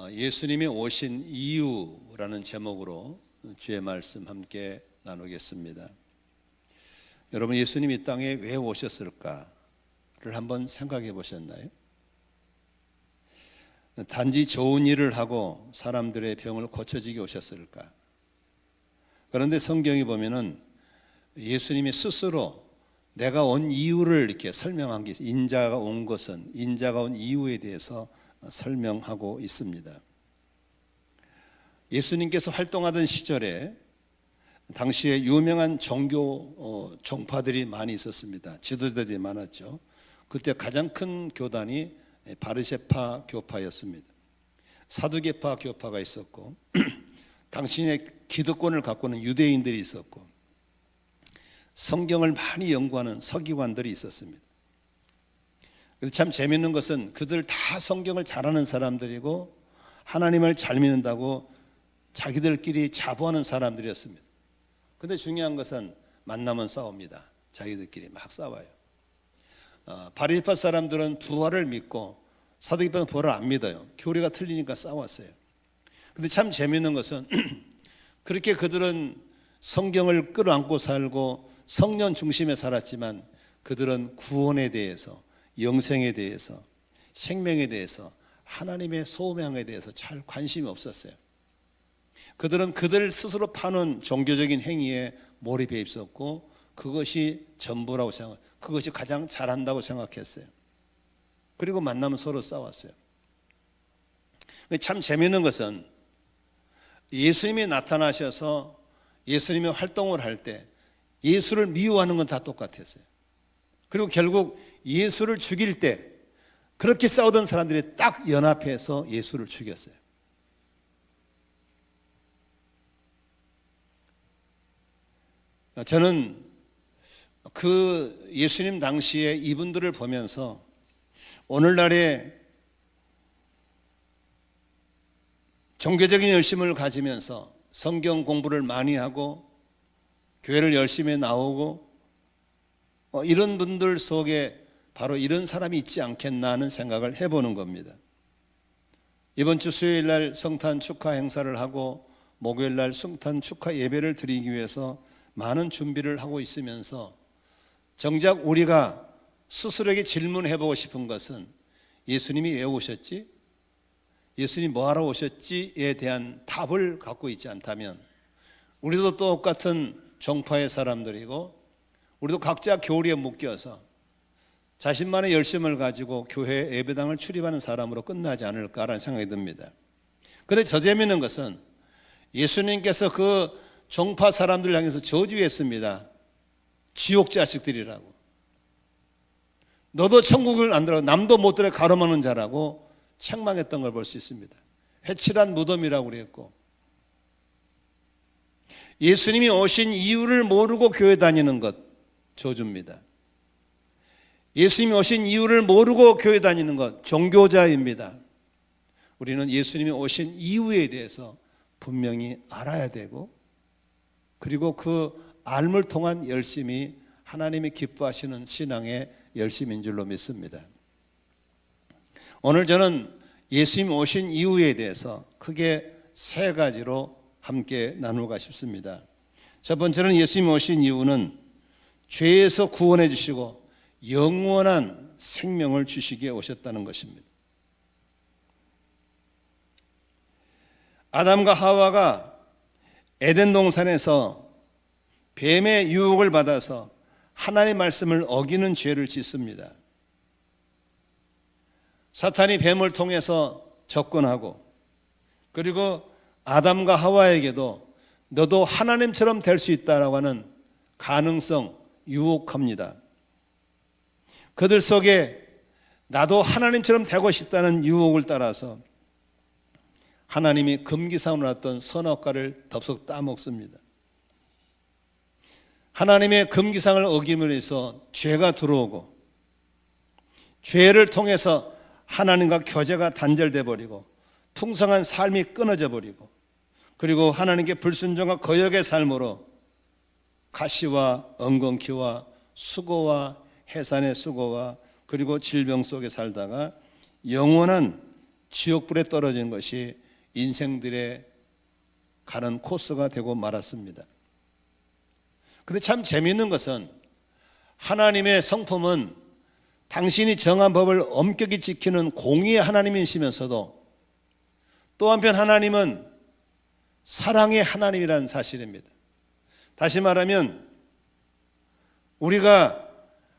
예수님이 오신 이유라는 제목으로 주의 말씀 함께 나누겠습니다. 여러분, 예수님이 이 땅에 왜 오셨을까를 한번 생각해 보셨나요? 단지 좋은 일을 하고 사람들의 병을 고쳐주게 오셨을까? 그런데 성경이 보면은 예수님이 스스로 내가 온 이유를 이렇게 설명한 게 있어요. 인자가 온 것은, 인자가 온 이유에 대해서 설명하고 있습니다. 예수님께서 활동하던 시절에 당시에 유명한 종교 종파들이 많이 있었습니다. 지도자들이 많았죠. 그때 가장 큰 교단이 바리새파 교파였습니다. 사두개파 교파가 있었고 당신의 기득권을 갖고는 유대인들이 있었고 성경을 많이 연구하는 서기관들이 있었습니다. 참 재미있는 것은 그들 다 성경을 잘하는 사람들이고 하나님을 잘 믿는다고 자기들끼리 자부하는 사람들이었습니다. 그런데 중요한 것은 만나면 싸웁니다. 자기들끼리 막 싸워요. 바리새파 사람들은 부활을 믿고 사두개파는 부활을 안 믿어요. 교리가 틀리니까 싸웠어요. 그런데 참 재미있는 것은 그렇게 그들은 성경을 끌어안고 살고 성령 중심에 살았지만 그들은 구원에 대해서, 영생에 대해서, 생명에 대해서, 하나님의 소명에 대해서 잘 관심이 없었어요. 그들은 그들 스스로 파는 종교적인 행위에 몰입해 있었고 그것이 전부라고 생각, 그것이 가장 잘한다고 생각했어요. 그리고 만나면 서로 싸웠어요. 참 재미있는 것은 예수님이 나타나셔서 예수님이 활동을 할 때 예수를 미워하는 건 다 똑같았어요. 그리고 결국 예수를 죽일 때 그렇게 싸우던 사람들이 딱 연합해서 예수를 죽였어요. 저는 그 예수님 당시에 이분들을 보면서 오늘날의 종교적인 열심을 가지면서 성경 공부를 많이 하고 교회를 열심히 나오고 이런 분들 속에 바로 이런 사람이 있지 않겠나 하는 생각을 해보는 겁니다. 이번 주 수요일 날 성탄 축하 행사를 하고 목요일 날 성탄 축하 예배를 드리기 위해서 많은 준비를 하고 있으면서 정작 우리가 스스로에게 질문해보고 싶은 것은 예수님이 왜 오셨지? 예수님이 뭐하러 오셨지에 대한 답을 갖고 있지 않다면 우리도 똑같은 종파의 사람들이고 우리도 각자 교리에 묶여서 자신만의 열심을 가지고 교회 예배당을 출입하는 사람으로 끝나지 않을까라는 생각이 듭니다. 그런데 더 재미있는 것은 예수님께서 그 종파 사람들을 향해서 저주했습니다. 지옥 자식들이라고. 너도 천국을 안 들어 남도 못 들어 가로막는 자라고 책망했던 걸 볼 수 있습니다. 회칠한 무덤이라고 그랬고 예수님이 오신 이유를 모르고 교회 다니는 것 저주입니다. 예수님이 오신 이유를 모르고 교회 다니는 것 종교자입니다. 우리는 예수님이 오신 이유에 대해서 분명히 알아야 되고 그리고 그 알물 통한 열심이 하나님이 기뻐하시는 신앙의 열심인 줄로 믿습니다. 오늘 저는 예수님 오신 이유에 대해서 크게 세 가지로 함께 나누고 싶습니다. 첫 번째는 예수님 오신 이유는 죄에서 구원해 주시고 영원한 생명을 주시기에 오셨다는 것입니다. 아담과 하와가 에덴 동산에서 뱀의 유혹을 받아서 하나님의 말씀을 어기는 죄를 짓습니다. 사탄이 뱀을 통해서 접근하고 그리고 아담과 하와에게도 너도 하나님처럼 될 수 있다라고 하는 가능성 유혹합니다. 그들 속에 나도 하나님처럼 되고 싶다는 유혹을 따라서 하나님이 금기사로 놨던 선악과를 덥석 따먹습니다. 하나님의 금기상을 어김으로 해서 죄가 들어오고 죄를 통해서 하나님과 교제가 단절돼 버리고 풍성한 삶이 끊어져 버리고 그리고 하나님께 불순종과 거역의 삶으로 가시와 엉겅퀴와 수고와 해산의 수고와 그리고 질병 속에 살다가 영원한 지옥불에 떨어진 것이 인생들의 가는 코스가 되고 말았습니다. 그런데 참 재미있는 것은 하나님의 성품은 당신이 정한 법을 엄격히 지키는 공의의 하나님이시면서도 또 한편 하나님은 사랑의 하나님이라는 사실입니다. 다시 말하면 우리가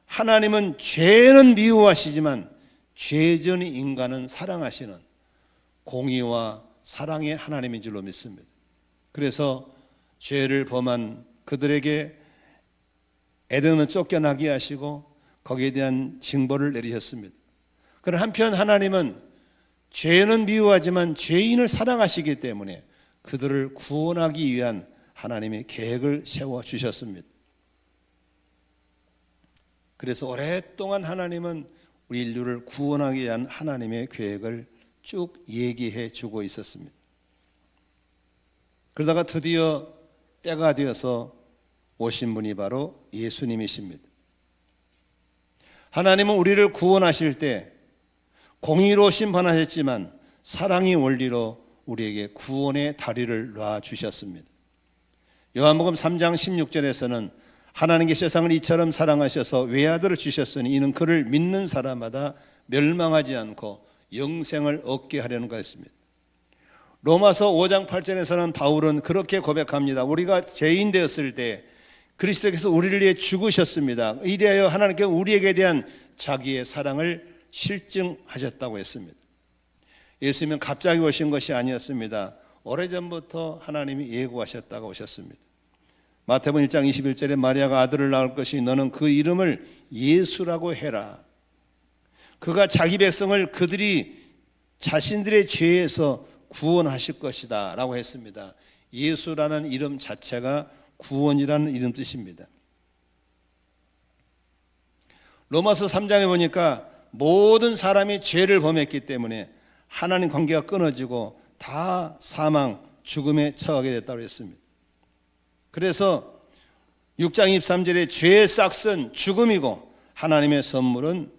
하나님은 죄는 미워하시지만 죄전의 인간은 사랑하시는 공의와 사랑의 하나님인 줄로 믿습니다. 그래서 죄를 범한 그들에게 에덴은 쫓겨나게 하시고 거기에 대한 징벌을 내리셨습니다. 그러나 한편 하나님은 죄는 미워하지만 죄인을 사랑하시기 때문에 그들을 구원하기 위한 하나님의 계획을 세워주셨습니다. 그래서 오랫동안 하나님은 우리 인류를 구원하기 위한 하나님의 계획을 쭉 얘기해 주고 있었습니다. 그러다가 드디어 때가 되어서 오신 분이 바로 예수님이십니다. 하나님은 우리를 구원하실 때 공의로 심판하셨지만 사랑의 원리로 우리에게 구원의 다리를 놔주셨습니다. 요한복음 3장 16절에서는 하나님께 세상을 이처럼 사랑하셔서 외아들을 주셨으니 이는 그를 믿는 사람마다 멸망하지 않고 영생을 얻게 하려는 것입니다. 로마서 5장 8절에서는 바울은 그렇게 고백합니다. 우리가 죄인 되었을 때 그리스도께서 우리를 위해 죽으셨습니다. 이리하여 하나님께 우리에게 대한 자기의 사랑을 실증하셨다고 했습니다. 예수님은 갑자기 오신 것이 아니었습니다. 오래전부터 하나님이 예고하셨다고 오셨습니다. 마태복음 1장 21절에 마리아가 아들을 낳을 것이 너는 그 이름을 예수라고 해라. 그가 자기 백성을 그들이 자신들의 죄에서 구원하실 것이다 라고 했습니다. 예수라는 이름 자체가 구원이라는 이름 뜻입니다. 로마서 3장에 보니까 모든 사람이 죄를 범했기 때문에 하나님 관계가 끊어지고 다 사망, 죽음에 처하게 됐다고 했습니다. 그래서 6장 23절에 죄의 싹은 죽음이고 하나님의 선물은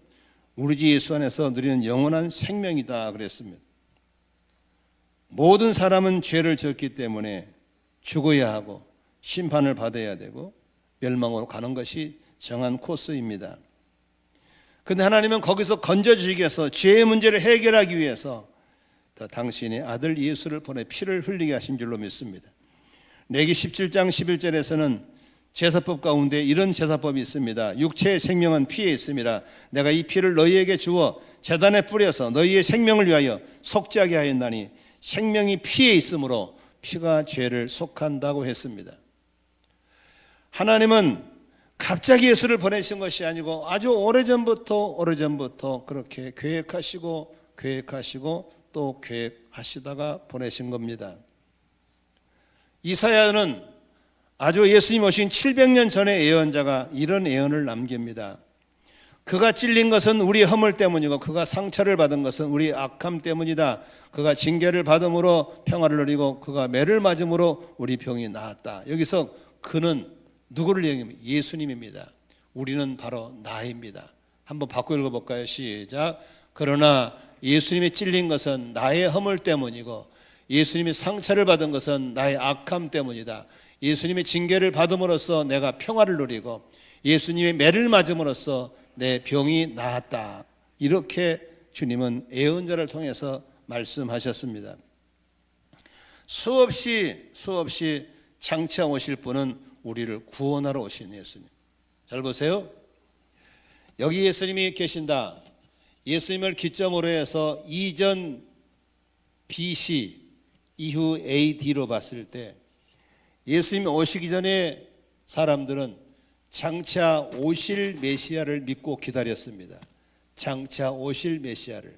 우리 주 예수 안에서 누리는 영원한 생명이다 그랬습니다. 모든 사람은 죄를 지었기 때문에 죽어야 하고 심판을 받아야 되고 멸망으로 가는 것이 정한 코스입니다. 그런데 하나님은 거기서 건져주시기 위해서 죄의 문제를 해결하기 위해서 당신의 아들 예수를 보내 피를 흘리게 하신 줄로 믿습니다. 레기 17장 11절에서는 제사법 가운데 이런 제사법이 있습니다. 육체의 생명은 피에 있습니다. 내가 이 피를 너희에게 주어 제단에 뿌려서 너희의 생명을 위하여 속죄하게 하였나니 생명이 피에 있으므로 피가 죄를 속한다고 했습니다. 하나님은 갑자기 예수를 보내신 것이 아니고 아주 오래전부터 그렇게 계획하시고 또 계획하시다가 보내신 겁니다. 이사야는 아주 예수님 오신 700년 전의 예언자가 이런 예언을 남깁니다. 그가 찔린 것은 우리 허물 때문이고 그가 상처를 받은 것은 우리 악함 때문이다. 그가 징계를 받음으로 평화를 누리고 그가 매를 맞음으로 우리 병이 나았다. 여기서 그는 누구를 얘기합니까? 예수님입니다. 우리는 바로 나입니다. 한번 바꿔 읽어볼까요? 시작. 그러나 예수님이 찔린 것은 나의 허물 때문이고 예수님이 상처를 받은 것은 나의 악함 때문이다. 예수님의 징계를 받음으로써 내가 평화를 누리고 예수님의 매를 맞음으로써 내 병이 나았다. 이렇게 주님은 예언자를 통해서 말씀하셨습니다. 수없이 장차 오실 분은 우리를 구원하러 오신 예수님. 잘 보세요. 여기 예수님이 계신다. 예수님을 기점으로 해서 이전 BC 이후 AD로 봤을 때 예수님이 오시기 전에 사람들은 장차 오실 메시아를 믿고 기다렸습니다. 장차 오실 메시아를.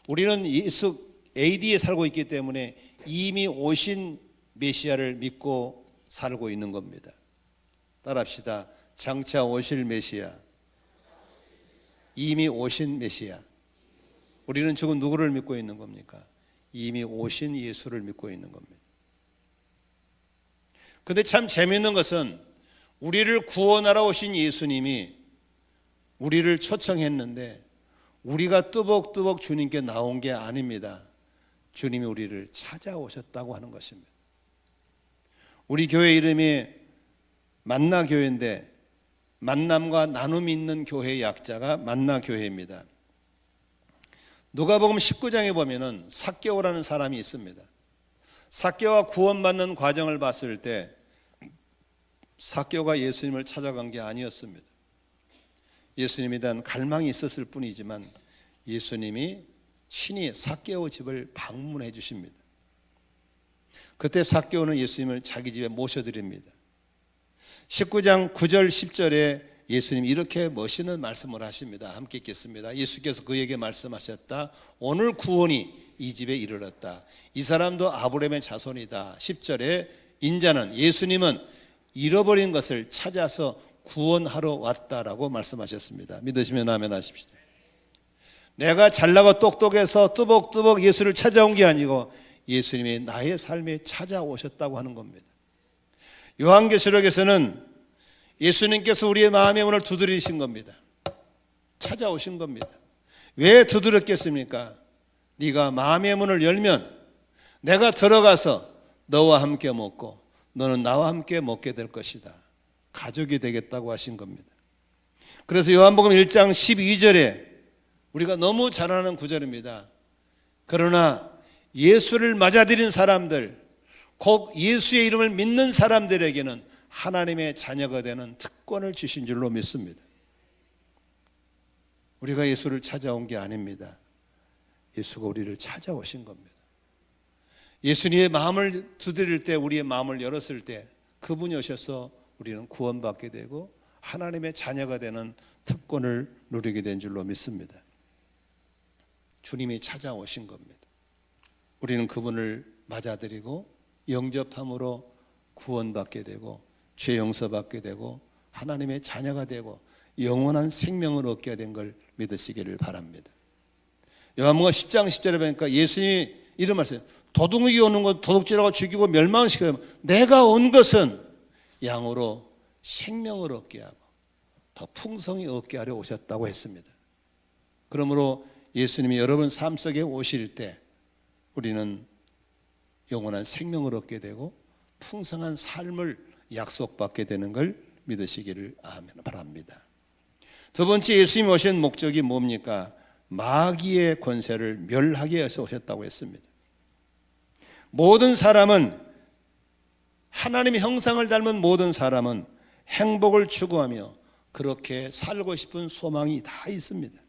우리는 예수 AD에 살고 있기 때문에 이미 오신 메시아를 믿고 살고 있는 겁니다. 따라합시다. 장차 오실 메시아. 이미 오신 메시아. 우리는 지금 누구를 믿고 있는 겁니까? 이미 오신 예수를 믿고 있는 겁니다. 그런데 참 재미있는 것은 우리를 구원하러 오신 예수님이 우리를 초청했는데 우리가 뚜벅뚜벅 주님께 나온 게 아닙니다. 주님이 우리를 찾아오셨다고 하는 것입니다. 우리 교회 이름이 만나교회인데 만남과 나눔이 있는 교회의 약자가 만나교회입니다. 누가복음 19장에 보면은 삭개오라는 사람이 있습니다. 삭개오가 구원받는 과정을 봤을 때 삭개오가 예수님을 찾아간 게 아니었습니다. 예수님에 대한 갈망이 있었을 뿐이지만 예수님이 친히 삭개오 집을 방문해 주십니다. 그때 삭개오는 예수님을 자기 집에 모셔드립니다. 19장 9절 10절에 예수님이 이렇게 멋있는 말씀을 하십니다. 함께 읽겠습니다. 예수께서 그에게 말씀하셨다. 오늘 구원이 이 집에 이르렀다. 이 사람도 아브라함의 자손이다. 10절에 인자는 예수님은 잃어버린 것을 찾아서 구원하러 왔다라고 말씀하셨습니다. 믿으시면 아멘 하십시오. 내가 잘나고 똑똑해서 뚜벅뚜벅 예수를 찾아온 게 아니고 예수님이 나의 삶에 찾아오셨다고 하는 겁니다. 요한계시록에서는 예수님께서 우리의 마음의 문을 두드리신 겁니다. 찾아오신 겁니다. 왜 두드렸겠습니까? 네가 마음의 문을 열면 내가 들어가서 너와 함께 먹고 너는 나와 함께 먹게 될 것이다. 가족이 되겠다고 하신 겁니다. 그래서 요한복음 1장 12절에 우리가 너무 잘 아는 구절입니다. 그러나 예수를 맞아들인 사람들, 곧 예수의 이름을 믿는 사람들에게는 하나님의 자녀가 되는 특권을 주신 줄로 믿습니다. 우리가 예수를 찾아온 게 아닙니다. 예수가 우리를 찾아오신 겁니다. 예수님의 마음을 두드릴 때, 우리의 마음을 열었을 때 그분이 오셔서 우리는 구원받게 되고 하나님의 자녀가 되는 특권을 누리게 된 줄로 믿습니다. 주님이 찾아오신 겁니다. 우리는 그분을 맞아들이고 영접함으로 구원받게 되고 죄 용서받게 되고 하나님의 자녀가 되고 영원한 생명을 얻게 된 걸 믿으시기를 바랍니다. 요한복음 10장 10절에 보니까 예수님이 이런 말씀, 도둑이 오는 것 도둑질하고 죽이고 멸망시켜요. 내가 온 것은 양으로 생명을 얻게 하고 더 풍성히 얻게 하려 오셨다고 했습니다. 그러므로 예수님이 여러분 삶 속에 오실 때 우리는 영원한 생명을 얻게 되고 풍성한 삶을 약속받게 되는 걸 믿으시기를 바랍니다. 두 번째, 예수님이 오신 목적이 뭡니까? 마귀의 권세를 멸하기 위해서 오셨다고 했습니다. 모든 사람은, 하나님의 형상을 닮은 모든 사람은 행복을 추구하며 그렇게 살고 싶은 소망이 다 있습니다.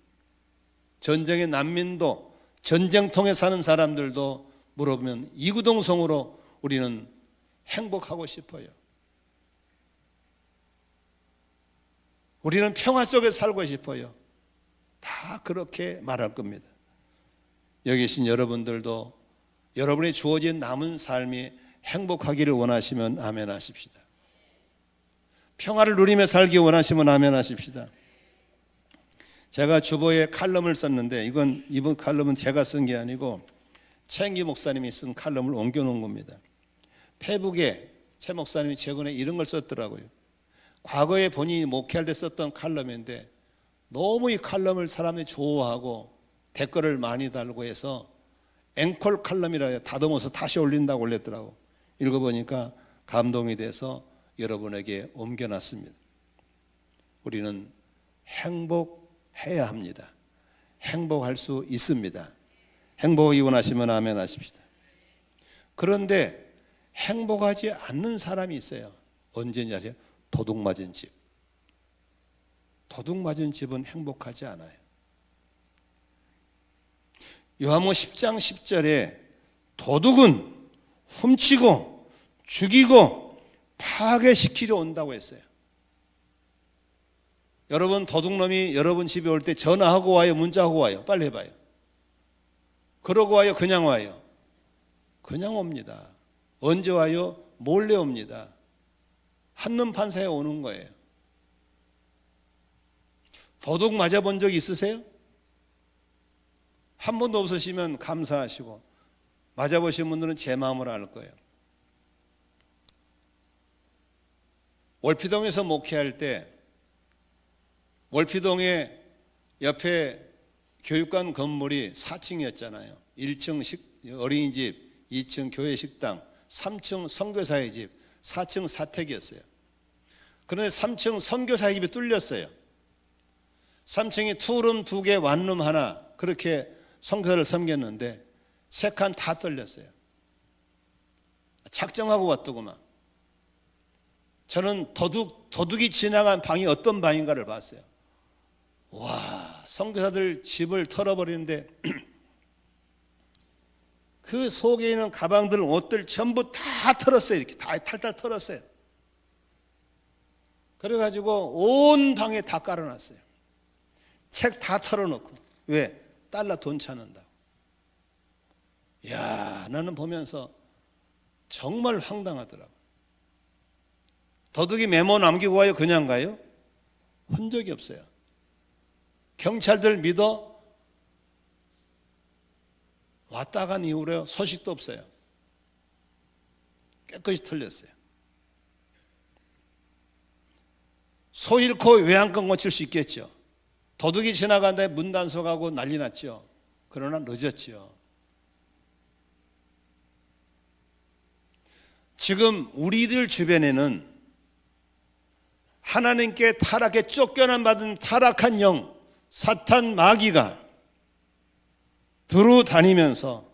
전쟁의 난민도, 전쟁통에 사는 사람들도 물어보면 이구동성으로 우리는 행복하고 싶어요. 우리는 평화 속에 살고 싶어요. 다 그렇게 말할 겁니다. 여기 계신 여러분들도 여러분이 주어진 남은 삶이 행복하기를 원하시면 아멘 하십시다. 평화를 누리며 살기 원하시면 아멘 하십시다. 제가 주보에 칼럼을 썼는데 이번 칼럼은 제가 쓴 게 아니고 최영기 목사님이 쓴 칼럼을 옮겨놓은 겁니다. 페북에 최 목사님이 최근에 이런 걸 썼더라고요. 과거에 본인이 목회할 때 썼던 칼럼인데 너무 이 칼럼을 사람들이 좋아하고 댓글을 많이 달고 해서 앵콜 칼럼이라 다듬어서 다시 올린다고 올렸더라고. 읽어보니까 감동이 돼서 여러분에게 옮겨놨습니다. 우리는 행복해야 합니다. 행복할 수 있습니다. 행복이 원하시면 아멘 하십시다. 그런데 행복하지 않는 사람이 있어요. 언제인지 아세요? 도둑 맞은 집. 도둑 맞은 집은 행복하지 않아요. 요한복음 10장 10절에 도둑은 훔치고 죽이고 파괴시키려 온다고 했어요. 여러분, 도둑놈이 여러분 집에 올 때 전화하고 와요? 문자하고 와요? 빨리 해봐요. 그러고 와요? 그냥 와요? 그냥 옵니다. 언제 와요? 몰래 옵니다. 한눈 판사에 오는 거예요. 도둑 맞아본 적 있으세요? 한 번도 없으시면 감사하시고, 맞아보신 분들은 제 마음을 알 거예요. 월피동에서 목회할 때 월피동에 옆에 교육관 건물이 4층이었잖아요. 1층 어린이집, 2층 교회 식당, 3층 선교사의 집, 4층 사택이었어요. 그런데 3층 선교사의 집이 뚫렸어요. 3층이 투룸 2개, 원룸 하나 그렇게 선교사를 섬겼는데 3칸 다 뚫렸어요. 작정하고 왔더구만. 저는 도둑이 지나간 방이 어떤 방인가를 봤어요. 와, 선교사들 집을 털어버리는데 그 속에 있는 가방들, 옷들 전부 다 털었어요. 이렇게 다 탈탈 털었어요. 그래가지고 온 방에 다 깔아놨어요. 책 다 털어놓고. 왜? 달러 돈 찾는다고. 이야, 나는 보면서 정말 황당하더라고. 도둑이 메모 남기고 가요? 그냥 가요? 흔적이 없어요. 경찰들 믿어? 왔다 간 이후로 소식도 없어요. 깨끗이 털렸어요. 소 잃고 외양간 고칠 수 있겠죠. 도둑이 지나간다에 문 단속하고 난리 났죠. 그러나 늦었죠. 지금 우리들 주변에는 하나님께 타락에 쫓겨난 받은 타락한 영, 사탄 마귀가 두루 다니면서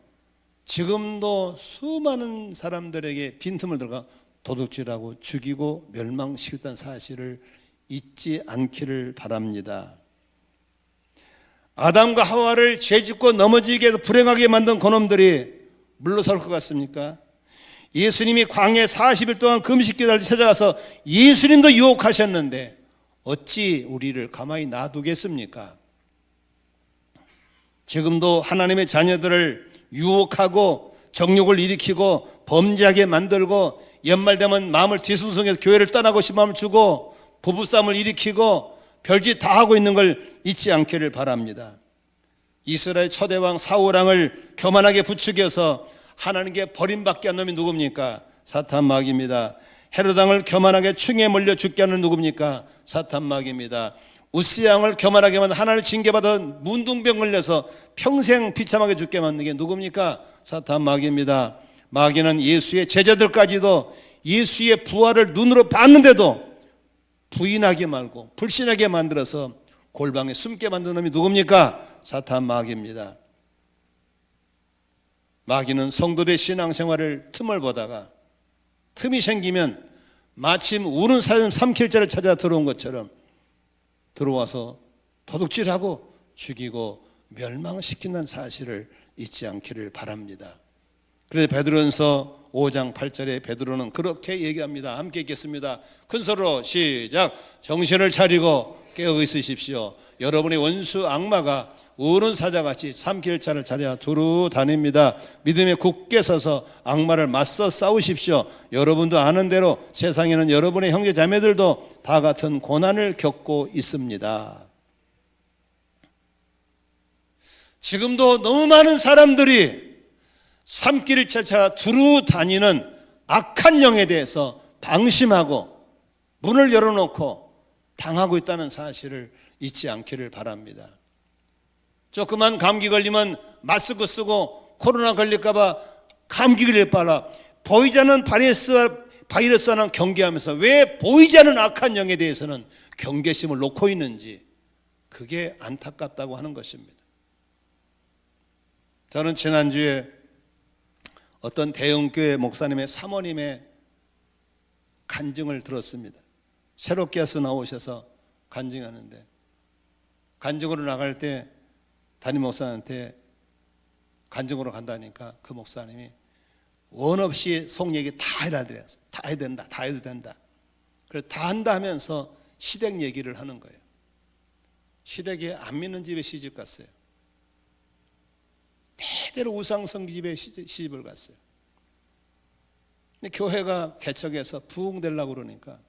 지금도 수많은 사람들에게 빈틈을 들어가 도둑질하고 죽이고 멸망시켰다는 사실을 잊지 않기를 바랍니다. 아담과 하와를 죄짓고 넘어지게 해서 불행하게 만든 그놈들이 물러설 것 같습니까? 예수님이 광야에 40일 동안 금식기도를 찾아가서 예수님도 유혹하셨는데 어찌 우리를 가만히 놔두겠습니까? 지금도 하나님의 자녀들을 유혹하고 정욕을 일으키고 범죄하게 만들고 연말 되면 마음을 뒤숭숭해서 교회를 떠나고 싶은 마음을 주고 부부싸움을 일으키고 별짓 다 하고 있는 걸 잊지 않기를 바랍니다. 이스라엘 초대왕 사울왕을 교만하게 부추겨서 하나님께 버림받게 한 놈이 누굽니까? 사탄 마귀입니다. 헤롯왕을 교만하게 충에 몰려 죽게 하는 누굽니까? 사탄 마귀입니다. 우스야왕을 교만하게 만든 하나님을 징계받아 문둥병 걸려서 평생 비참하게 죽게 만든 게 누굽니까? 사탄 마귀입니다. 마귀는 예수의 제자들까지도 예수의 부활을 눈으로 봤는데도 부인하게 말고 불신하게 만들어서 골방에 숨게 만든 놈이 누굽니까? 사탄 마귀입니다. 마귀는 성도들의 신앙생활을 틈을 보다가 틈이 생기면 마침 우는 사람 삼킬 자를 찾아 들어온 것처럼 들어와서 도둑질하고 죽이고 멸망시킨다는 사실을 잊지 않기를 바랍니다. 그래서 베드로전서 5장 8절에 베드로는 그렇게 얘기합니다. 함께 읽겠습니다. 큰 소리로 시작. 정신을 차리고 깨어 있으십시오. 여러분의 원수 악마가 우는 사자같이 삼킬 자를 찾아 두루 다닙니다. 믿음에 굳게 서서 악마를 맞서 싸우십시오. 여러분도 아는 대로 세상에는 여러분의 형제 자매들도 다 같은 고난을 겪고 있습니다. 지금도 너무 많은 사람들이 삼킬을 찾아 두루 다니는 악한 영에 대해서 방심하고 문을 열어놓고 당하고 있다는 사실을 잊지 않기를 바랍니다. 조그만 감기 걸리면 마스크 쓰고 코로나 걸릴까 봐 감기 걸릴 바라 보이지 않는 바이러스와는 경계하면서 왜 보이지 않는 악한 영에 대해서는 경계심을 놓고 있는지 그게 안타깝다고 하는 것입니다. 저는 지난주에 어떤 대형교회 목사님의 사모님의 간증을 들었습니다. 새롭게 해서 나오셔서 간증하는데 간증으로 나갈 때 담임 목사한테 간증으로 간다니까 그 목사님이 원 없이 속 얘기 다 해라 그래요. 다 해야 된다. 다 해도 된다. 그래서 다 한다 하면서 시댁 얘기를 하는 거예요. 시댁에 안 믿는 집에 시집 갔어요. 대대로 우상성기 집에 시집을 갔어요. 근데 교회가 개척해서 부흥되려고 그러니까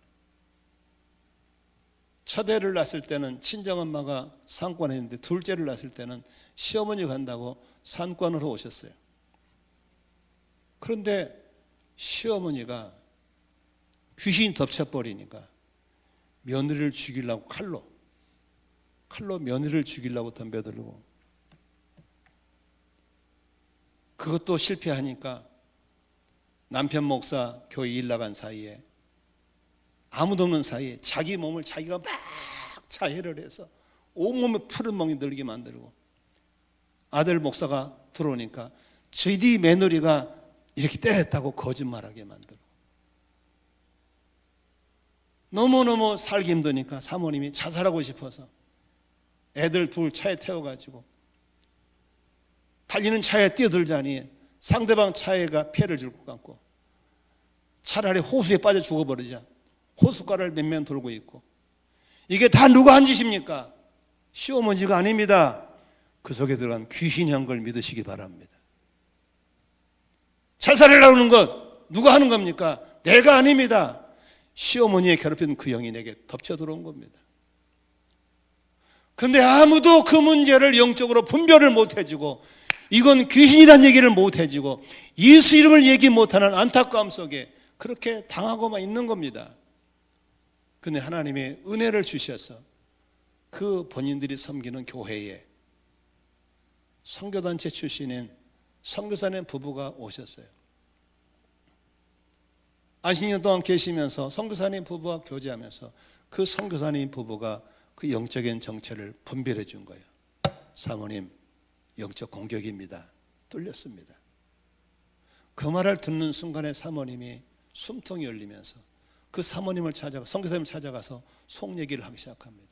첫애를 낳았을 때는 친정엄마가 상관했는데 둘째를 낳았을 때는 시어머니 간다고 산관으로 오셨어요. 그런데 시어머니가 귀신이 덮쳐버리니까 며느리를 죽이려고 칼로 며느리를 죽이려고 덤벼들고 그것도 실패하니까 남편 목사 교회 일 나간 사이에 아무도 없는 사이에 자기 몸을 자기가 막 자해를 해서 온몸에 푸른 멍이 들게 만들고 아들 목사가 들어오니까 저희 며느리가 이렇게 때렸다고 거짓말하게 만들고 너무너무 살기 힘드니까 사모님이 자살하고 싶어서 애들 둘 차에 태워가지고 달리는 차에 뛰어들자니 상대방 차에가 폐를 줄 것 같고 차라리 호수에 빠져 죽어버리자 호숫가를 몇 명 돌고 있고 이게 다 누가 한 짓입니까? 시어머니가 아닙니다. 그 속에 들어간 귀신이 한 걸 믿으시기 바랍니다. 자살을 하는 것 누가 하는 겁니까? 내가 아닙니다. 시어머니의 괴롭힌 그 영이 내게 덮쳐 들어온 겁니다. 그런데 아무도 그 문제를 영적으로 분별을 못 해주고 이건 귀신이란 얘기를 못 해주고 예수 이름을 얘기 못하는 안타까움 속에 그렇게 당하고만 있는 겁니다. 그런데 하나님의 은혜를 주셔서 그 본인들이 섬기는 교회에 선교단체 출신인 선교사님 부부가 오셨어요. 안식년 동안 계시면서 선교사님 부부와 교제하면서 그 선교사님 부부가 그 영적인 정체를 분별해 준 거예요. 사모님, 영적 공격입니다. 뚫렸습니다. 그 말을 듣는 순간에 사모님이 숨통이 열리면서 그 사모님을 찾아가 선교사님을 찾아가서 속 얘기를 하기 시작합니다.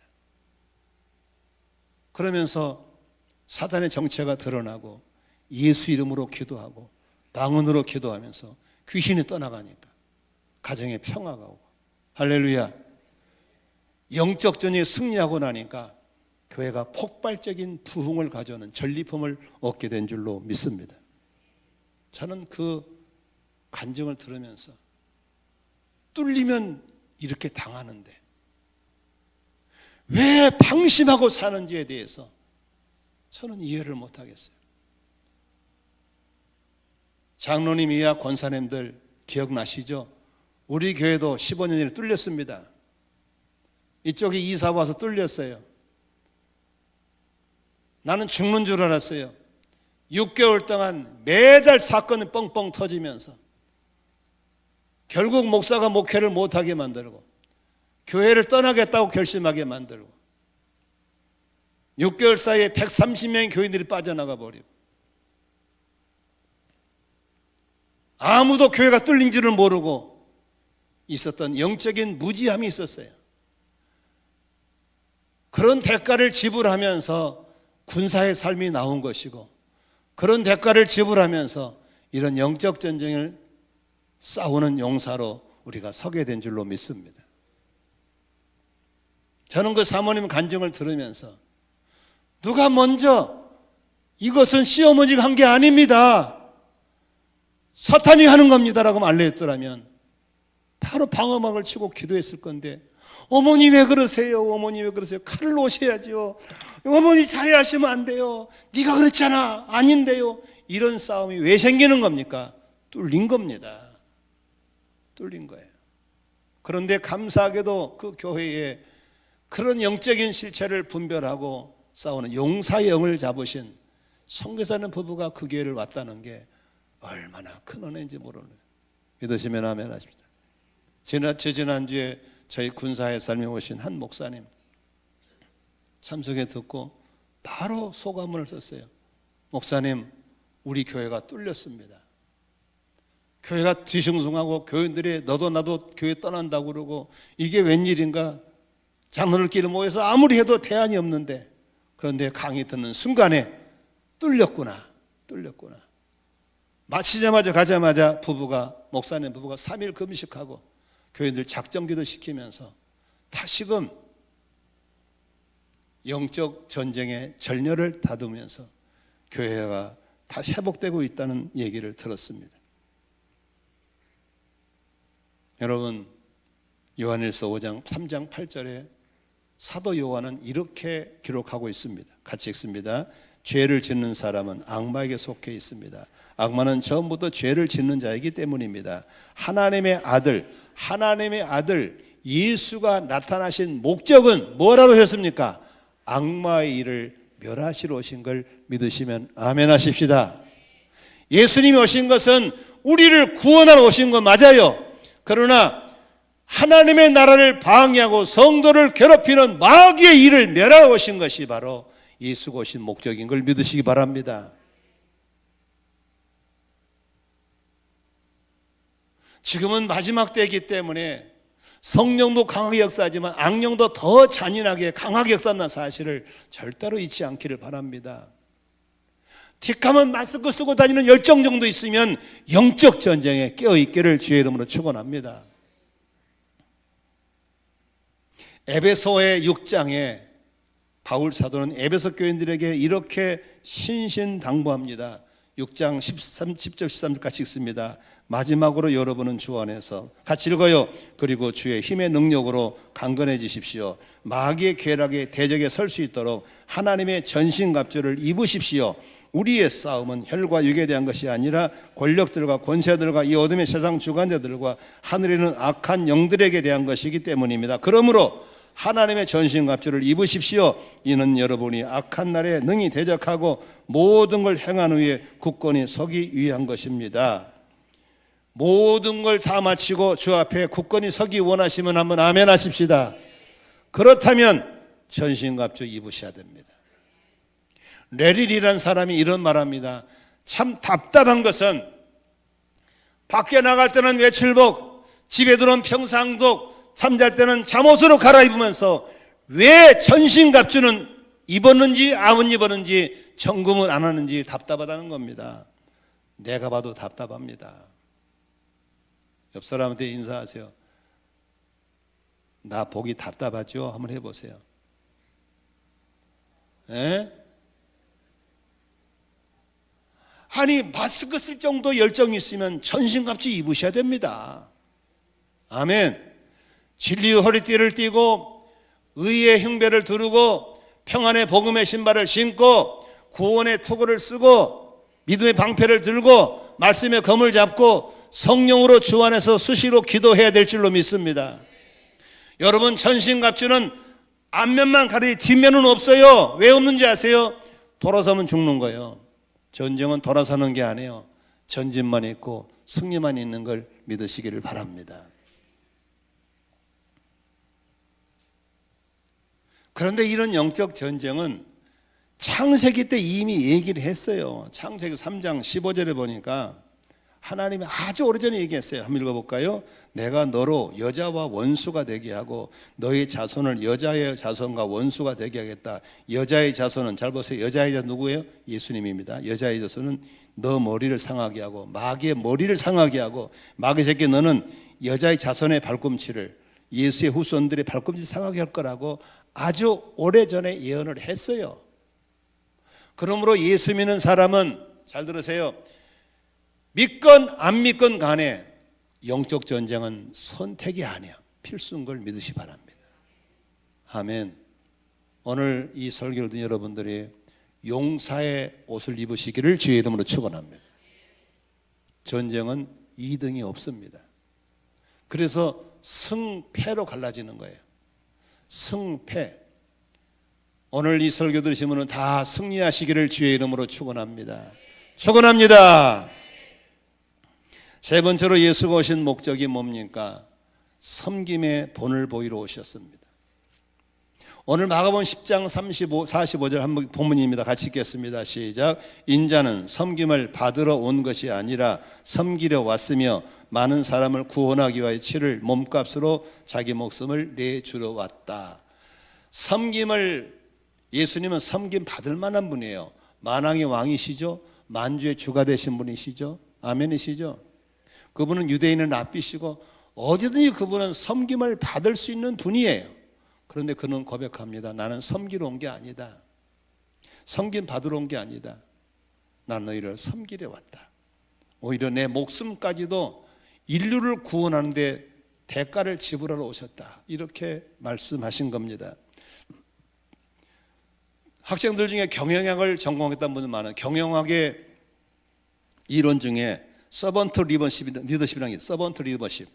그러면서 사단의 정체가 드러나고 예수 이름으로 기도하고 방언으로 기도하면서 귀신이 떠나가니까 가정에 평화가 오고 할렐루야. 영적 전쟁에 승리하고 나니까 교회가 폭발적인 부흥을 가져오는 전리품을 얻게 된 줄로 믿습니다. 저는 그 간증을 들으면서 뚫리면 이렇게 당하는데 왜 방심하고 사는지에 대해서 저는 이해를 못하겠어요. 장로님 이하 권사님들 기억나시죠? 우리 교회도 15년이 뚫렸습니다. 이쪽에 이사 와서 뚫렸어요. 나는 죽는 줄 알았어요. 6개월 동안 매달 사건이 뻥뻥 터지면서 결국 목사가 목회를 못하게 만들고 교회를 떠나겠다고 결심하게 만들고 6개월 사이에 130명의 교인들이 빠져나가 버리고 아무도 교회가 뚫린 줄을 모르고 있었던 영적인 무지함이 있었어요. 그런 대가를 지불하면서 군사의 삶이 나온 것이고 그런 대가를 지불하면서 이런 영적 전쟁을 싸우는 용사로 우리가 서게 된 줄로 믿습니다. 저는 그 사모님 간증을 들으면서 누가 먼저 이것은 시어머니가 한 게 아닙니다. 사탄이 하는 겁니다라고 알려줬더라면 바로 방어막을 치고 기도했을 건데 어머니 왜 그러세요? 어머니 왜 그러세요? 칼을 놓으셔야죠. 어머니 자해하시면 안 돼요. 네가 그랬잖아. 아닌데요. 이런 싸움이 왜 생기는 겁니까? 뚫린 겁니다. 뚫린 거예요. 그런데 감사하게도 그 교회에 그런 영적인 실체를 분별하고 싸우는 용사의 영을 잡으신 선교사님 부부가 그 교회를 왔다는 게 얼마나 큰 은혜인지 모르는 믿으시면 아멘 하십시다. 지난주에 저희 군사의 삶에 오신 한 목사님 참석에 듣고 바로 소감을 썼어요. 목사님, 우리 교회가 뚫렸습니다. 교회가 뒤숭숭하고 교인들이 너도 나도 교회 떠난다고 그러고 이게 웬일인가 장로들끼리 모여서 아무리 해도 대안이 없는데 그런데 강의 듣는 순간에 뚫렸구나. 마치자마자 가자마자 목사님 부부가 3일 금식하고 교인들 작정기도 시키면서 다시금 영적 전쟁의 전열을 다듬으면서 교회가 다시 회복되고 있다는 얘기를 들었습니다. 여러분, 요한일서 5장 3장 8절에 사도 요한은 이렇게 기록하고 있습니다. 같이 읽습니다. 죄를 짓는 사람은 악마에게 속해 있습니다. 악마는 처음부터 죄를 짓는 자이기 때문입니다. 하나님의 아들 예수가 나타나신 목적은 뭐라고 하셨습니까? 악마의 일을 멸하시러 오신 걸 믿으시면 아멘 하십시다. 예수님이 오신 것은 우리를 구원하러 오신 것 맞아요. 그러나 하나님의 나라를 방해하고 성도를 괴롭히는 마귀의 일을 멸하러 오신 것이 바로 예수가 오신 목적인 걸 믿으시기 바랍니다. 지금은 마지막 때이기 때문에 성령도 강하게 역사하지만 악령도 더 잔인하게 강하게 역사하는 사실을 절대로 잊지 않기를 바랍니다. 틱하면 마스크 쓰고 다니는 열정 정도 있으면 영적 전쟁에 깨어있기를 주의 이름으로 축원합니다. 에베소의 6장에 바울 사도는 에베소 교인들에게 이렇게 신신당부합니다. 6장 10절 13절 같이 읽습니다. 마지막으로 여러분은 주 안에서 같이 읽어요. 그리고 주의 힘의 능력으로 강건해지십시오. 마귀의 궤락에 대적에 설 수 있도록 하나님의 전신갑주를 입으십시오. 우리의 싸움은 혈과 육에 대한 것이 아니라 권력들과 권세들과 이 어둠의 세상 주관자들과 하늘에 있는 악한 영들에게 대한 것이기 때문입니다. 그러므로 하나님의 전신갑주를 입으십시오. 이는 여러분이 악한 날에 능히 대적하고 모든 걸 행한 후에 굳건히 서기 위한 것입니다. 모든 걸 다 마치고 주 앞에 굳건히 서기 원하시면 한번 아멘 하십시다. 그렇다면 전신갑주 입으셔야 됩니다. 레릴이라는 사람이 이런 말합니다. 참 답답한 것은 밖에 나갈 때는 외출복, 집에 들어온 평상복, 잠잘 때는 잠옷으로 갈아입으면서 왜 전신갑주는 입었는지 안 입었는지 점검을 안 하는지 답답하다는 겁니다. 내가 봐도 답답합니다. 옆 사람한테 인사하세요. 나 보기 답답하죠? 한번 해보세요. 에? 아니 마스크 쓸 정도 열정이 있으면 전신갑주 입으셔야 됩니다. 아멘. 진리의 허리띠를 띠고 의의 흉배를 두르고 평안의 복음의 신발을 신고 구원의 투구를 쓰고 믿음의 방패를 들고 말씀의 검을 잡고 성령으로 주 안에서 수시로 기도해야 될 줄로 믿습니다. 여러분 전신갑주는 앞면만 가리지 뒷면은 없어요. 왜 없는지 아세요? 돌아서면 죽는 거예요. 전쟁은 돌아서는 게 아니에요. 전진만 있고 승리만 있는 걸 믿으시기를 바랍니다. 그런데 이런 영적 전쟁은 창세기 때 이미 얘기를 했어요. 창세기 3장 15절에 보니까 하나님이 아주 오래전에 얘기했어요. 한번 읽어볼까요? 내가 너로 여자와 원수가 되게 하고 너의 자손을 여자의 자손과 원수가 되게 하겠다. 여자의 자손은 잘 보세요. 여자의 자손 누구예요? 예수님입니다. 여자의 자손은 너 머리를 상하게 하고 마귀의 머리를 상하게 하고 마귀 새끼 너는 여자의 자손의 발꿈치를 예수의 후손들의 발꿈치 상하게 할 거라고 아주 오래전에 예언을 했어요. 그러므로 예수 믿는 사람은 잘 들으세요. 믿건 안 믿건 간에 영적 전쟁은 선택이 아니야. 필수인 걸 믿으시 바랍니다. 아멘. 오늘 이 설교를 듣는 여러분들이 용사의 옷을 입으시기를 주의 이름으로 축원합니다. 전쟁은 2등이 없습니다. 그래서 승패로 갈라지는 거예요. 승패. 오늘 이 설교 들으시면 다 승리하시기를 주의 이름으로 축원합니다. 축원합니다. 세 번째로 예수가 오신 목적이 뭡니까? 섬김의 본을 보이러 오셨습니다. 오늘 마가복음 10장 45절 한 본문입니다. 같이 읽겠습니다. 시작. 인자는 섬김을 받으러 온 것이 아니라 섬기려 왔으며 많은 사람을 구원하기 위하여 치를 몸값으로 자기 목숨을 내주러 왔다. 예수님은 섬김 받을 만한 분이에요. 만왕의 왕이시죠. 만주의 주가 되신 분이시죠. 아멘이시죠. 그분은 유대인을 납비시고 어디든지 그분은 섬김을 받을 수 있는 분이에요. 그런데 그는 고백합니다. 나는 섬기러 온 게 아니다. 섬김 받으러 온 게 아니다. 난 너희를 섬기려 왔다. 오히려 내 목숨까지도 인류를 구원하는 데 대가를 지불하러 오셨다. 이렇게 말씀하신 겁니다. 학생들 중에 경영학을 전공했던 분들 많아요. 경영학의 이론 중에 서번트 리더십이라는 게 있어요. 서번트 리더십.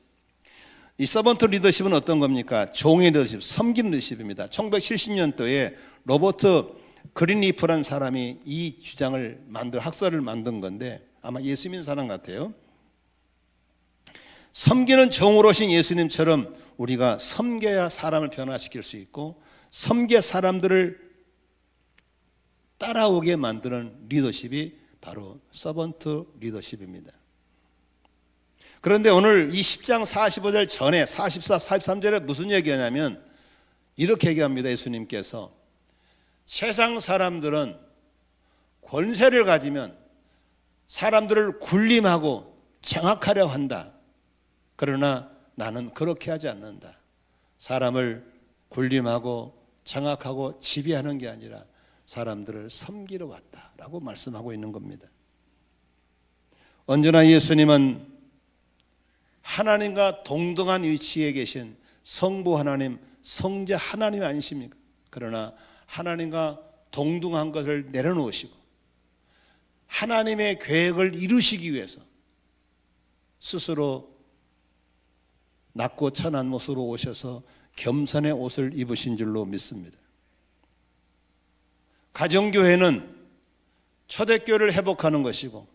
이 서번트 리더십은 어떤 겁니까? 종의 리더십, 섬기는 리더십입니다. 1970년도에 로버트 그린리프라는 사람이 이 주장을 학설을 만든 건데 아마 예수 믿는 사람 같아요. 섬기는 종으로 오신 예수님처럼 우리가 섬겨야 사람을 변화시킬 수 있고 섬겨 사람들을 따라오게 만드는 리더십이 바로 서번트 리더십입니다. 그런데 오늘 이 10장 45절 전에 44, 43절에 무슨 얘기하냐면 이렇게 얘기합니다. 예수님께서 세상 사람들은 권세를 가지면 사람들을 군림하고 장악하려 한다. 그러나 나는 그렇게 하지 않는다. 사람을 군림하고 장악하고 지배하는 게 아니라 사람들을 섬기러 왔다라고 말씀하고 있는 겁니다. 언제나 예수님은 하나님과 동등한 위치에 계신 성부 하나님, 성자 하나님이 아니십니까? 그러나 하나님과 동등한 것을 내려놓으시고 하나님의 계획을 이루시기 위해서 스스로 낮고 천한 모습으로 오셔서 겸손의 옷을 입으신 줄로 믿습니다. 가정교회는 초대교회를 회복하는 것이고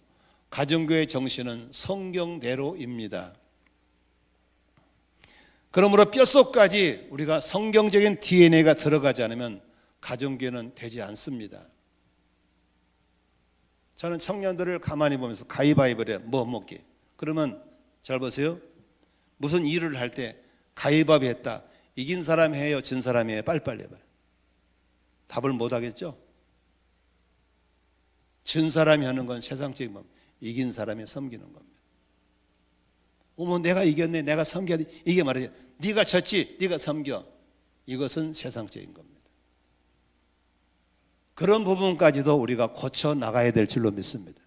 가정교회의 정신은 성경대로입니다. 그러므로 뼛속까지 우리가 성경적인 DNA가 들어가지 않으면 가정교회는 되지 않습니다. 저는 청년들을 가만히 보면서 가위바위보를 해. 뭐 먹기. 그러면 잘 보세요. 무슨 일을 할 때 가위바위보 했다. 이긴 사람이 해요? 진 사람이 해요? 빨리빨리 해봐요. 답을 못 하겠죠? 진 사람이 하는 건 세상적인 겁니다. 이긴 사람이 섬기는 겁니다. 어머 내가 이겼네. 내가 섬겨야 돼. 이게 말이죠. 네가 졌지. 네가 섬겨. 이것은 세상적인 겁니다. 그런 부분까지도 우리가 고쳐 나가야 될 줄로 믿습니다.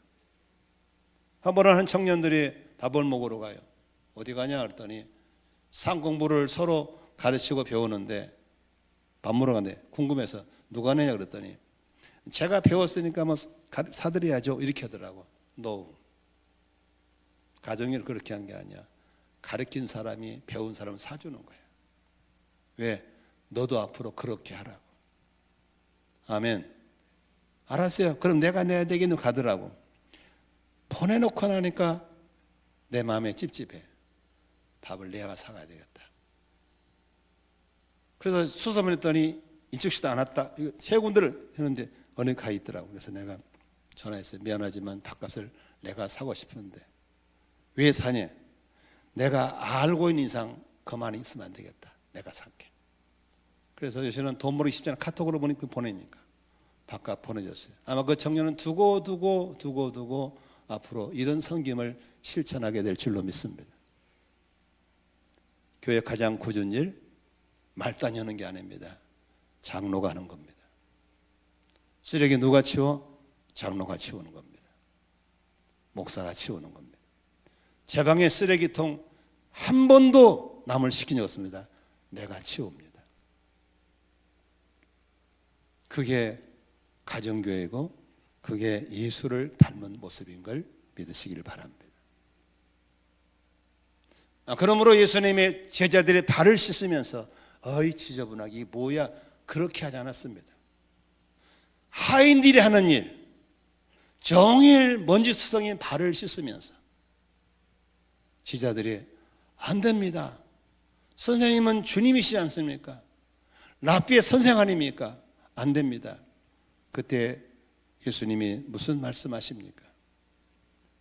한 번은 한 청년들이 밥을 먹으러 가요. 어디 가냐 그랬더니 상 공부를 서로 가르치고 배우는데 밥 먹으러 가는데 궁금해서 누가 내냐 그랬더니 제가 배웠으니까 뭐 사드려야죠 이렇게 하더라고. No. 가정일 그렇게 한 게 아니야. 가르친 사람이 배운 사람을 사주는 거야. 왜? 너도 앞으로 그렇게 하라고. 아멘. 알았어요. 그럼 내가 내야 되겠는 가더라고. 보내놓고 나니까 내 마음에 찝찝해. 밥을 내가 사가야 되겠다. 그래서 수소문했더니 이쪽 시도 안 왔다. 이거 세 군데를 했는데 어느 가 있더라고. 그래서 내가 전화했어요. 미안하지만 밥값을 내가 사고 싶은데 왜 사냐? 내가 알고 있는 이상 그만 있으면 안 되겠다. 내가 살게. 그래서 요새는 돈 모르기 쉽잖아. 카톡으로 보내니까 밥값 보내줬어요. 아마 그 청년은 두고 앞으로 이런 섬김을 실천하게 될 줄로 믿습니다. 교회 가장 굳은 일 말단 여는 게 아닙니다. 장로가 하는 겁니다. 쓰레기 누가 치워? 장로가 치우는 겁니다. 목사가 치우는 겁니다. 제 방에 쓰레기통 한 번도 남을 시킨 적 없습니다. 내가 치웁니다. 그게 가정교회고 그게 예수를 닮은 모습인 걸 믿으시기를 바랍니다. 그러므로 예수님의 제자들의 발을 씻으면서 어이 지저분하게 이 뭐야 그렇게 하지 않았습니다. 하인들이 하는 일 종일 먼지투성인 발을 씻으면서 제자들이 안 됩니다. 선생님은 주님이시지 않습니까? 랍비의 선생 아닙니까? 안 됩니다. 그때 예수님이 무슨 말씀하십니까?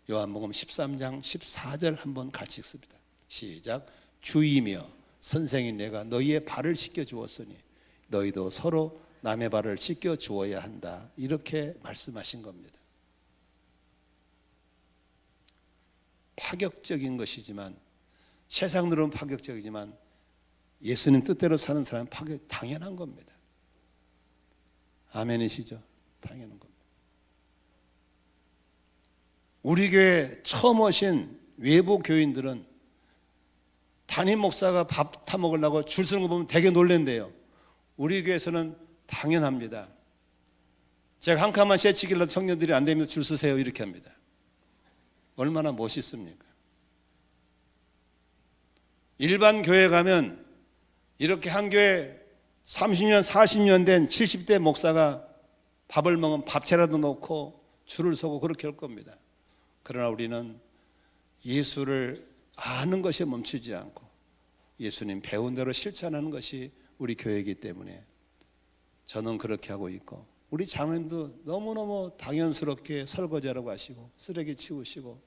요한복음 13장 14절 한번 같이 읽습니다. 시작. 주이며 선생인 내가 너희의 발을 씻겨 주었으니 너희도 서로 남의 발을 씻겨 주어야 한다. 이렇게 말씀하신 겁니다. 파격적인 것이지만 세상으로는 파격적이지만 예수님 뜻대로 사는 사람은 당연한 겁니다. 아멘이시죠? 당연한 겁니다. 우리 교회 처음 오신 외부 교인들은 담임 목사가 밥 타 먹으려고 줄 서는 거 보면 되게 놀랜대요. 우리 교회에서는 당연합니다. 제가 한 칸만 쇠치길로 청년들이 안 되면 줄 서세요 이렇게 합니다. 얼마나 멋있습니까? 일반 교회 가면 이렇게 한 교회 30년 40년 된 70대 목사가 밥을 먹으면 밥채라도 놓고 줄을 서고 그렇게 할 겁니다. 그러나 우리는 예수를 아는 것에 멈추지 않고 예수님 배운 대로 실천하는 것이 우리 교회이기 때문에 저는 그렇게 하고 있고, 우리 장로님도 너무너무 당연스럽게 설거지하라고 하시고 쓰레기 치우시고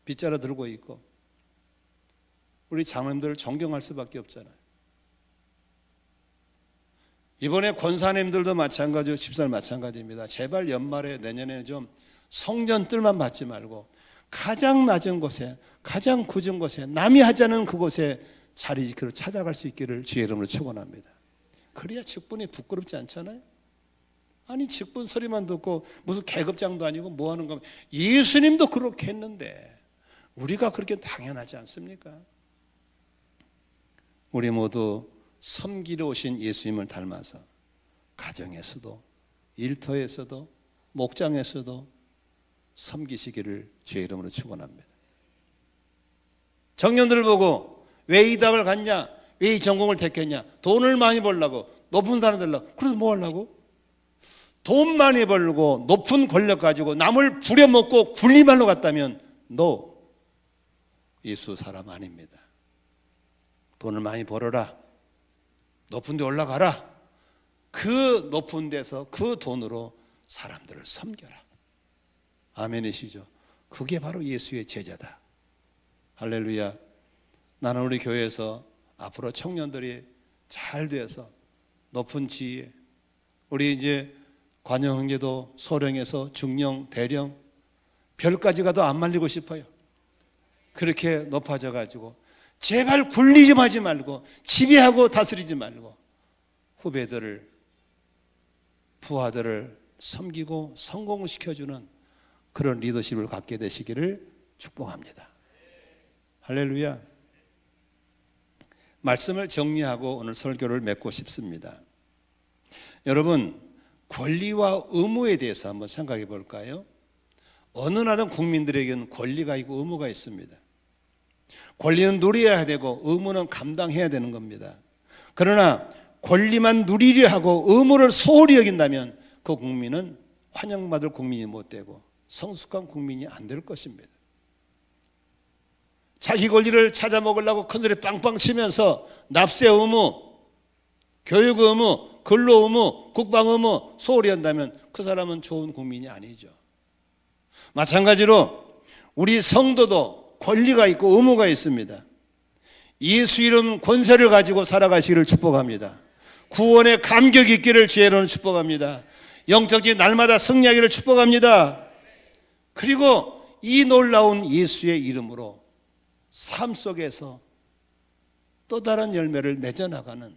빗자루 들고 있고, 우리 장로님들을 존경할 수밖에 없잖아요. 이번에 권사님들도 마찬가지고 집사님 마찬가지입니다. 제발 연말에 내년에 좀 성전들만 받지 말고 가장 낮은 곳에, 가장 굳은 곳에, 남이 하지 않은 그곳에 자리 지키러 찾아갈 수 있기를 주의 이름으로 축원합니다. 그래야 직분이 부끄럽지 않잖아요. 아니 직분 소리만 듣고 무슨 계급장도 아니고 뭐 하는 겁니까? 예수님도 그렇게 했는데 우리가 그렇게 당연하지 않습니까? 우리 모두 섬기러 오신 예수님을 닮아서 가정에서도 일터에서도 목장에서도 섬기시기를 주의 이름으로 축원합니다. 청년들을 보고 왜 이 대학을 갔냐, 왜 이 전공을 택했냐, 돈을 많이 벌려고, 높은 사람 되려고. 그래서 뭐 하려고? 돈 많이 벌고 높은 권력 가지고 남을 부려먹고 군림하러 갔다면 너 예수 사람 아닙니다. 돈을 많이 벌어라, 높은 데 올라가라, 그 높은 데서 그 돈으로 사람들을 섬겨라. 아멘이시죠? 그게 바로 예수의 제자다. 할렐루야. 나는 우리 교회에서 앞으로 청년들이 잘 되어서 높은 지위에, 우리 이제 관영 형제도 소령에서 중령, 대령, 별까지 가도 안 말리고 싶어요. 그렇게 높아져 가지고 제발 굴리 좀 하지 말고 지배하고 다스리지 말고 후배들을, 부하들을 섬기고 성공시켜주는 그런 리더십을 갖게 되시기를 축복합니다. 할렐루야. 말씀을 정리하고 오늘 설교를 맺고 싶습니다. 여러분, 권리와 의무에 대해서 한번 생각해 볼까요? 어느 나라든 국민들에게는 권리가 있고 의무가 있습니다. 권리는 누려야 되고 의무는 감당해야 되는 겁니다. 그러나 권리만 누리려 하고 의무를 소홀히 여긴다면 그 국민은 환영받을 국민이 못 되고 성숙한 국민이 안 될 것입니다. 자기 권리를 찾아 먹으려고 큰소리 빵빵 치면서 납세 의무, 교육 의무, 근로 의무, 국방 의무 소홀히 한다면 그 사람은 좋은 국민이 아니죠. 마찬가지로 우리 성도도 권리가 있고 의무가 있습니다. 예수 이름 권세를 가지고 살아가시기를 축복합니다. 구원의 감격이 있기를 주의로는 축복합니다. 영적인 날마다 승리하기를 축복합니다. 그리고 이 놀라운 예수의 이름으로 삶 속에서 또 다른 열매를 맺어나가는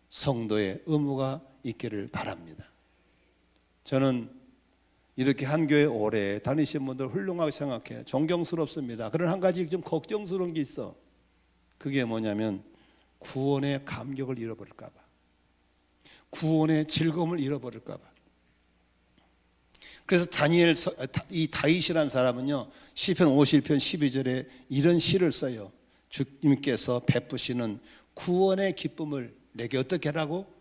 성도의 의무가 있기를 바랍니다. 저는 이렇게 한 교회 오래 다니신 분들 훌륭하게 생각해요. 존경스럽습니다. 그런 한 가지 좀 걱정스러운 게 있어. 그게 뭐냐면 구원의 감격을 잃어버릴까 봐, 구원의 즐거움을 잃어버릴까 봐. 그래서 이 다윗이라는 사람은요, 시편 51편 12절에 이런 시를 써요. 주님께서 베푸시는 구원의 기쁨을 내게 어떻게 하라고?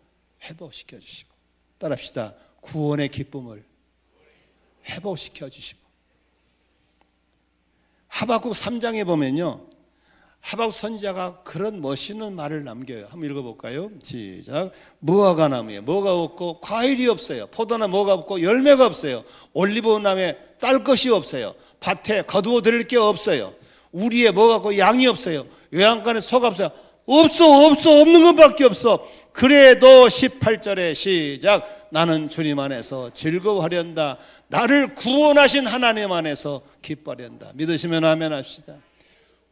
회복시켜 주시고. 따라합시다. 구원의 기쁨을 회복시켜 주시고. 하박국 3장에 보면요, 하박국 선지자가 그런 멋있는 말을 남겨요. 한번 읽어볼까요? 시작. 무화과 나무에 뭐가 없고 과일이 없어요. 포도나 뭐가 없고 열매가 없어요. 올리브나무에 딸 것이 없어요. 밭에 거두어 드릴 게 없어요. 우리에 뭐가 없고 양이 없어요. 외양간에 소가 없어요. 없는 것밖에 없어. 그래도 18절에 시작. 나는 주님 안에서 즐거워하련다. 나를 구원하신 하나님 안에서 기뻐하련다. 믿으시면 아멘 합시다.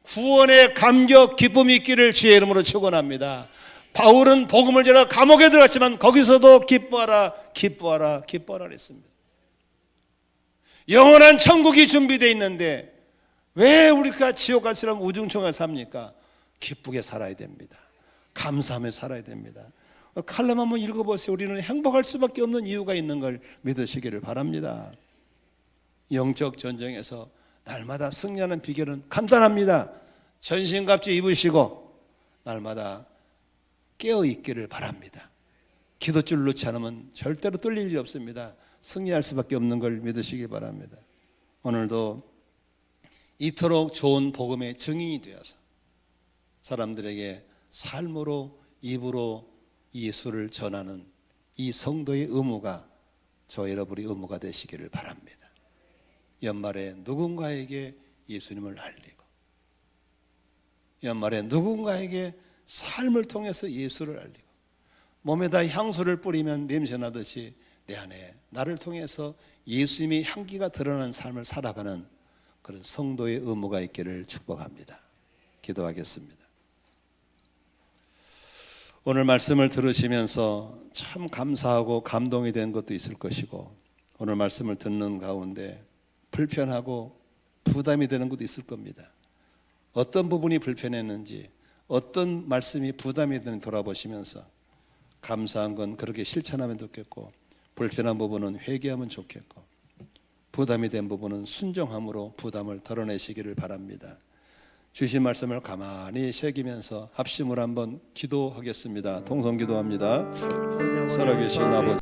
구원의 감격, 기쁨이 있기를 주의 이름으로 축원합니다. 바울은 복음을 전하 감옥에 들어갔지만 거기서도 기뻐하라, 기뻐하라, 기뻐하라 그랬습니다. 영원한 천국이 준비되어 있는데 왜 우리가 지옥 갈 사람 우중충하게 삽니까? 기쁘게 살아야 됩니다. 감사하며 살아야 됩니다. 칼럼 한번 읽어보세요. 우리는 행복할 수밖에 없는 이유가 있는 걸 믿으시기를 바랍니다. 영적 전쟁에서 날마다 승리하는 비결은 간단합니다. 전신갑주 입으시고 날마다 깨어있기를 바랍니다. 기도줄 놓지 않으면 절대로 뚫릴 일이 없습니다. 승리할 수밖에 없는 걸 믿으시기 바랍니다. 오늘도 이토록 좋은 복음의 증인이 되어서 사람들에게 삶으로 입으로 예수를 전하는 이 성도의 의무가 저 여러분의 의무가 되시기를 바랍니다. 연말에 누군가에게 예수님을 알리고, 연말에 누군가에게 삶을 통해서 예수를 알리고, 몸에다 향수를 뿌리면 냄새나듯이 내 안에 나를 통해서 예수님의 향기가 드러나는 삶을 살아가는 그런 성도의 의무가 있기를 축복합니다. 기도하겠습니다. 오늘 말씀을 들으시면서 참 감사하고 감동이 된 것도 있을 것이고, 오늘 말씀을 듣는 가운데 불편하고 부담이 되는 것도 있을 겁니다. 어떤 부분이 불편했는지, 어떤 말씀이 부담이 되는지 돌아보시면서 감사한 건 그렇게 실천하면 좋겠고, 불편한 부분은 회개하면 좋겠고, 부담이 된 부분은 순종함으로 부담을 덜어내시기를 바랍니다. 주신 말씀을 가만히 새기면서 합심을 한번 기도하겠습니다. 통성기도합니다. 살아계신 아버지,